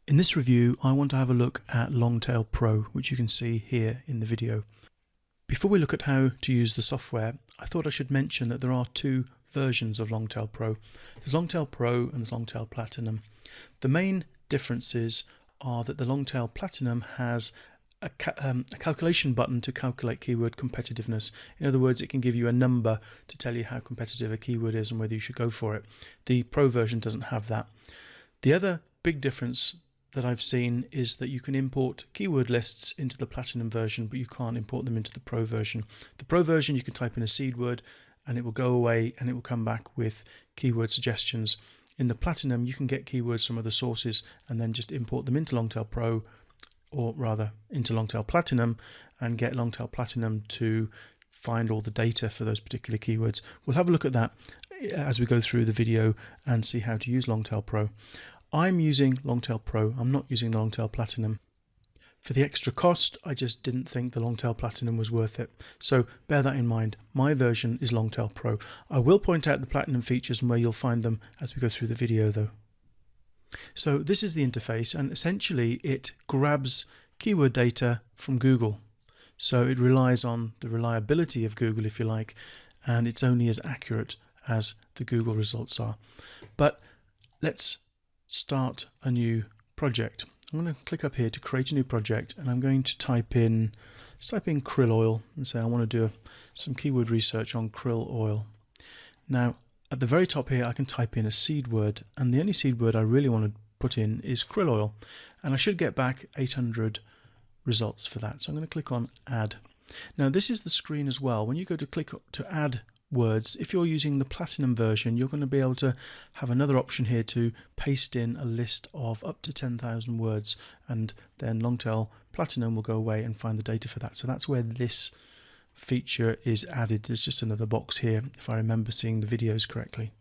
In this review, I want to have a look at Longtail Pro, which you can see here in the video. Before we look at how to use the software, I thought I should mention that there are two versions of Longtail Pro. There's Longtail Pro and there's Longtail Platinum. The main differences are that the Longtail Platinum has a calculation button to calculate keyword competitiveness. In other words, it can give you a number to tell you how competitive a keyword is and whether you should go for it. The Pro version doesn't have that. The other big difference that I've seen is that you can import keyword lists into the Platinum version, but you can't import them into the Pro version. The Pro version, you can type in a seed word and it will go away and it will come back with keyword suggestions. In the Platinum, you can get keywords from other sources and then just import them into Longtail Pro, or rather into Longtail Platinum, and get Longtail Platinum to find all the data for those particular keywords. We'll have a look at that as we go through the video and see how to use Longtail Pro. I'm using Longtail Pro, I'm not using the Longtail Platinum. For the extra cost, I just didn't think the Longtail Platinum was worth it. So bear that in mind. My version is Longtail Pro. I will point out the Platinum features and where you'll find them as we go through the video though. So this is the interface, and essentially it grabs keyword data from Google. So it relies on the reliability of Google, if you like, and it's only as accurate as the Google results are. But let's start a new project. I'm going to click up here to create a new project, and I'm going to type in krill oil and say I want to do some keyword research on krill oil. Now at the very top here I can type in a seed word, and the only seed word I really want to put in is krill oil, and I should get back 800 results for that. So I'm going to click on add. Now this is the screen as well. When you go to click to add words, if you're using the Platinum version, you're going to be able to have another option here to paste in a list of up to 10,000 words, and then Longtail Platinum will go away and find the data for that. So that's where this feature is added. There's just another box here if I remember seeing the videos correctly.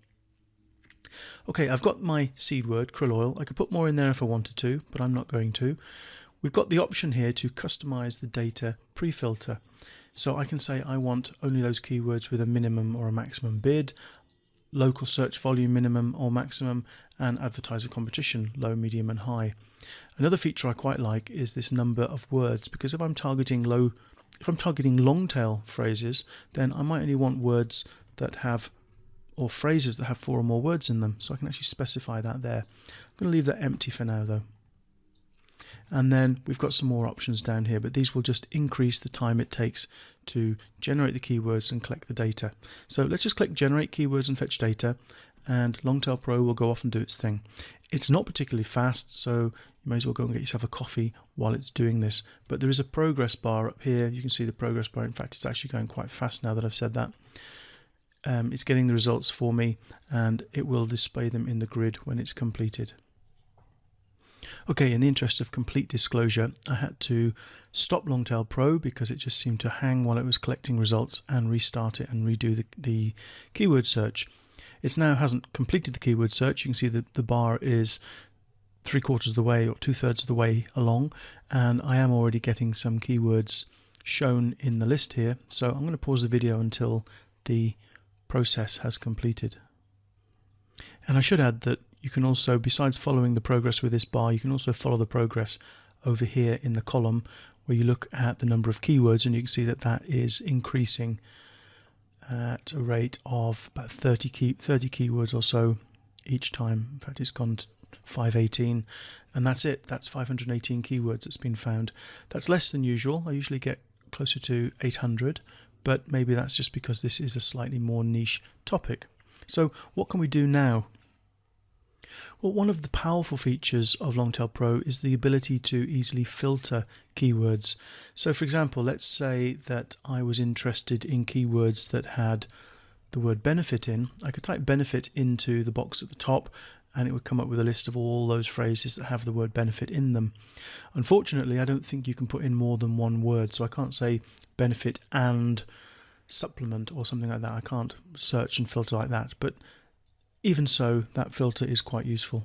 Okay, I've got my seed word krill oil. I could put more in there if I wanted to, but I'm not going to. We've got the option here to customize the data pre-filter. So I can say I want only those keywords with a minimum or a maximum bid, local search volume minimum or maximum, and advertiser competition low, medium and high. Another feature I quite like is this number of words, because if I'm targeting long tail phrases, then I might only want words that have, or phrases that have 4 or more words in them. So I can actually specify that there. I'm going to leave that empty for now though. And then we've got some more options down here, but these will just increase the time it takes to generate the keywords and collect the data. So let's just click generate keywords and fetch data, and Longtail Pro will go off and do its thing. It's not particularly fast, so you may as well go and get yourself a coffee while it's doing this. But there is a progress bar up here. You can see the progress bar. In fact, it's actually going quite fast now that I've said that. It's getting the results for me, and it will display them in the grid when it's completed. Okay, in the interest of complete disclosure, I had to stop Longtail Pro because it just seemed to hang while it was collecting results, and restart it and redo the keyword search. It now hasn't completed the keyword search. You can see that the bar is 3/4 of the way or 2/3 of the way along, and I am already getting some keywords shown in the list here. So I'm going to pause the video until the process has completed. And I should add that you can also, besides following the progress with this bar, you can also follow the progress over here in the column where you look at the number of keywords, and you can see that that is increasing at a rate of about 30 keywords or so each time. In fact, it's gone to 518, and that's it. That's 518 keywords that's been found. That's less than usual. I usually get closer to 800, but maybe that's just because this is a slightly more niche topic. So what can we do now? Well, one of the powerful features of Longtail Pro is the ability to easily filter keywords. So for example, let's say that I was interested in keywords that had the word benefit in. I could type benefit into the box at the top, and it would come up with a list of all those phrases that have the word benefit in them. Unfortunately, I don't think you can put in more than one word, so I can't say benefit and supplement or something like that. I can't search and filter like that, but even so, that filter is quite useful.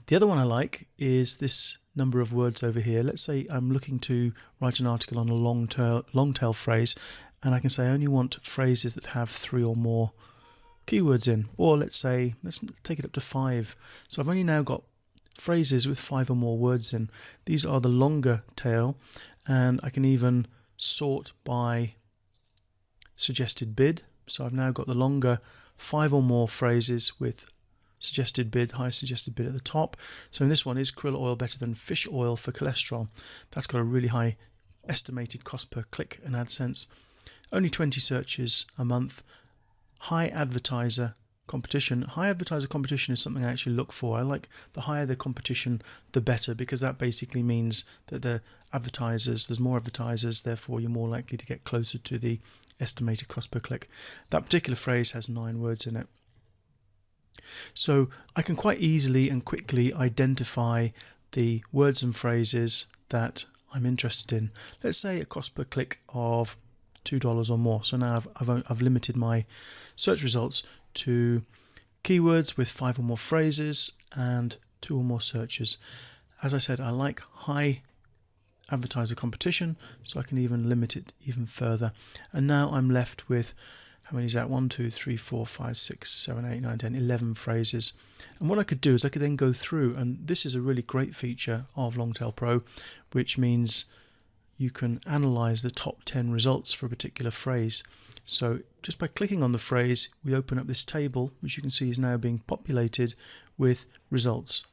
The other one I like is this number of words over here. Let's say I'm looking to write an article on a long tail phrase, and I can say I only want phrases that have 3 or more keywords in, or let's take it up to 5. So I've only now got phrases with 5 or more words in. These are the longer tail, and I can even sort by suggested bid. So I've now got the longer 5 or more phrases with suggested bid, high suggested bid at the top. So in this one, is krill oil better than fish oil for cholesterol? That's got a really high estimated cost per click in AdSense. Only 20 searches a month. High advertiser competition. High advertiser competition is something I actually look for. I like the higher the competition, the better, because that basically means that there's more advertisers, therefore you're more likely to get closer to the estimated cost per click. That particular phrase has 9 words in it. So I can quite easily and quickly identify the words and phrases that I'm interested in. Let's say a cost per click of $2 or more. So now I've limited my search results to keywords with 5 or more phrases and 2 or more searches. As I said, I like high advertiser competition, so I can even limit it even further. And now I'm left with, how many is that? 1, 2, 3, 4, 5, 6, 7, 8, 9, 10, 11 phrases. And what I could do is I could then go through, and this is a really great feature of Longtail Pro, which means you can analyze the top 10 results for a particular phrase. So just by clicking on the phrase, we open up this table, which you can see is now being populated with results.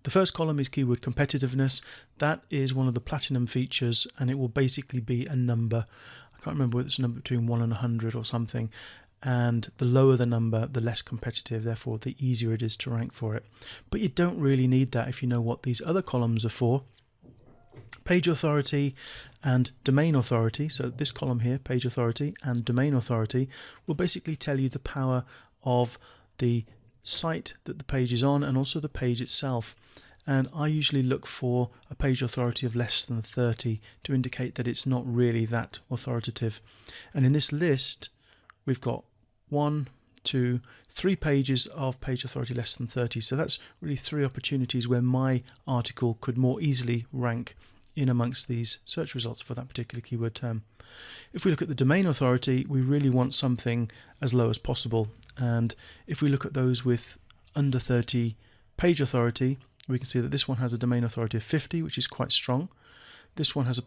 The first column is keyword competitiveness. That is one of the platinum features, and it will basically be a number. I can't remember whether it's a number between 1 and 100 or something. And the lower the number, the less competitive, therefore the easier it is to rank for it. But you don't really need that if you know what these other columns are for. Page authority and domain authority. So this column here, page authority and domain authority, will basically tell you the power of the site that the page is on and also the page itself. And I usually look for a page authority of less than 30 to indicate that it's not really that authoritative. And in this list, we've got 1, 2, 3 pages of page authority less than 30. So that's really 3 opportunities where my article could more easily rank in amongst these search results for that particular keyword term. If we look at the domain authority, we really want something as low as possible. And if we look at those with under 30 page authority, we can see that this one has a domain authority of 50, which is quite strong. This one has a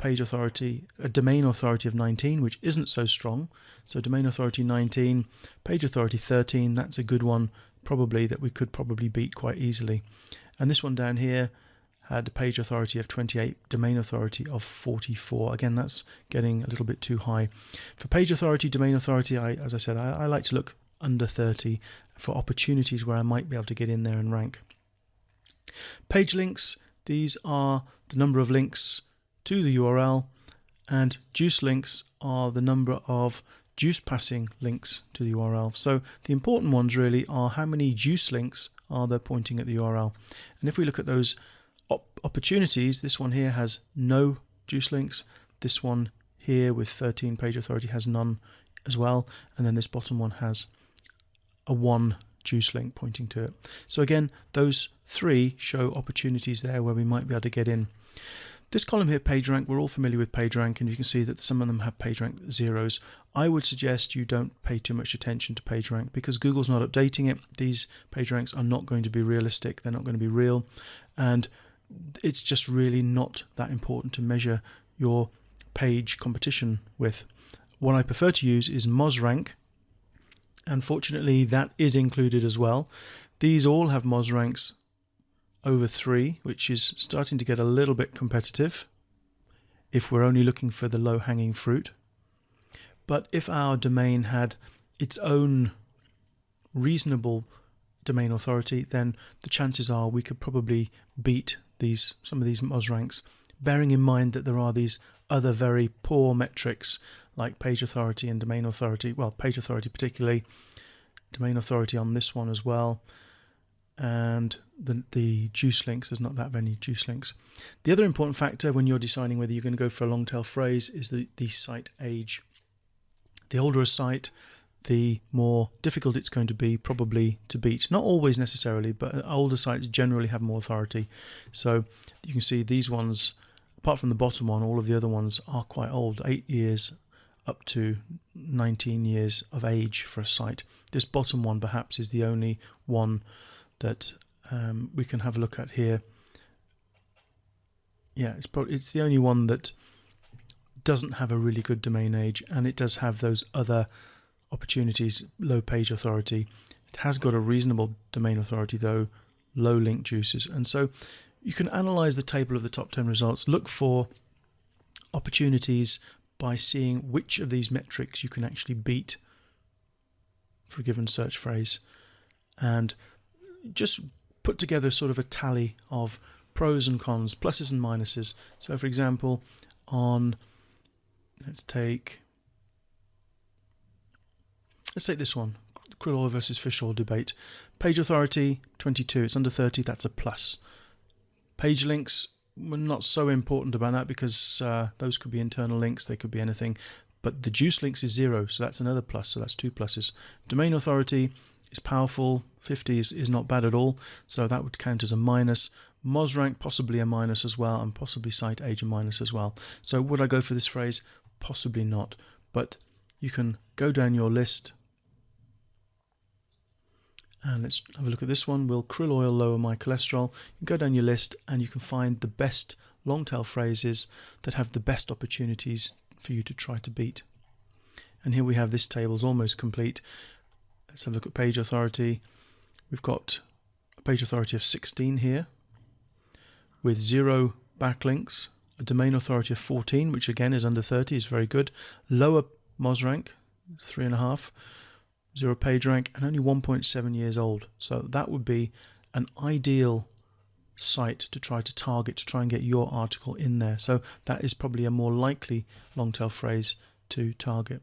domain authority of 19, which isn't so strong. So domain authority 19, page authority 13, that's a good one, probably, that we could probably beat quite easily. And this one down here had a page authority of 28, domain authority of 44. Again, that's getting a little bit too high. For page authority, domain authority, as I said, I like to look under 30 for opportunities where I might be able to get in there and rank. Page links, these are the number of links to the URL, and juice links are the number of juice passing links to the URL. So the important ones really are how many juice links are there pointing at the URL. And if we look at those opportunities, this one here has no juice links, this one here with 13 page authority has none as well, and then this bottom one has a 1 juice link pointing to it. So again, those 3 show opportunities there where we might be able to get in. This column here, PageRank, we're all familiar with PageRank, and you can see that some of them have PageRank zeros. I would suggest you don't pay too much attention to PageRank because Google's not updating it. These PageRanks are not going to be realistic, they're not going to be real, and it's just really not that important to measure your page competition with. What I prefer to use is MozRank, and fortunately that is included as well. These all have MozRanks over 3, which is starting to get a little bit competitive if we're only looking for the low-hanging fruit. But if our domain had its own reasonable domain authority, then the chances are we could probably beat some of these MozRanks, bearing in mind that there are these other very poor metrics like page authority and domain authority. Well, page authority particularly, domain authority on this one as well, and the juice links, there's not that many juice links. The other important factor when you're deciding whether you're going to go for a long tail phrase is the site age. The older a site, the more difficult it's going to be probably to beat. Not always necessarily, but older sites generally have more authority. So you can see these ones, apart from the bottom one, all of the other ones are quite old, 8 years up to 19 years of age for a site. This bottom one perhaps is the only one that we can have a look at here. Yeah, it's the only one that doesn't have a really good domain age, and it does have those other opportunities, low page authority. It has got a reasonable domain authority though, low link juices. And so you can analyze the table of the top 10 results, look for opportunities by seeing which of these metrics you can actually beat for a given search phrase, and just put together sort of a tally of pros and cons, pluses and minuses. So for example, let's take this one, krill oil versus fish oil debate. Page authority 22, it's under 30, that's a plus. Page links, we're not so important about that because those could be internal links, they could be anything, but the juice links is 0, so that's another plus, so that's 2 pluses. Domain authority is powerful, 50 is not bad at all, so that would count as a minus. Moz rank possibly a minus as well, and possibly site age a minus as well. So would I go for this phrase? Possibly not, but you can go down your list, and let's have a look at this one. Will krill oil lower my cholesterol? You go down your list and you can find the best long tail phrases that have the best opportunities for you to try to beat. And here we have this table is almost complete. Let's have a look at page authority. We've got a page authority of 16 here with 0 backlinks, a domain authority of 14, which again is under 30, is very good. Lower Moz rank, 3.5, 0 page rank, and only 1.7 years old. So that would be an ideal site to try to target, to try and get your article in there. So that is probably a more likely long tail phrase to target.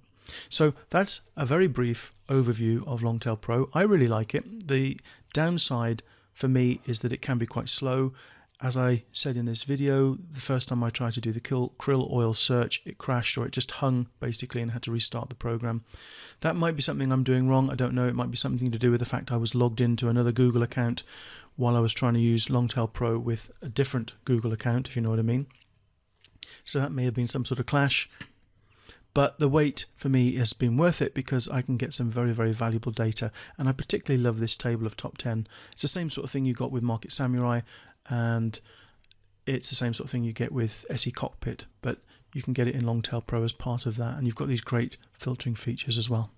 So that's a very brief overview of Longtail Pro. I really like it. The downside for me is that it can be quite slow. As I said in this video, the first time I tried to do the krill oil search, it crashed, or it just hung basically and had to restart the program. That might be something I'm doing wrong, I don't know. It might be something to do with the fact I was logged into another Google account while I was trying to use Longtail Pro with a different Google account, if you know what I mean. So that may have been some sort of clash. But the wait for me has been worth it because I can get some very, very valuable data. And I particularly love this table of top 10. It's the same sort of thing you got with Market Samurai, and it's the same sort of thing you get with SE Cockpit, but you can get it in Longtail Pro as part of that, and you've got these great filtering features as well.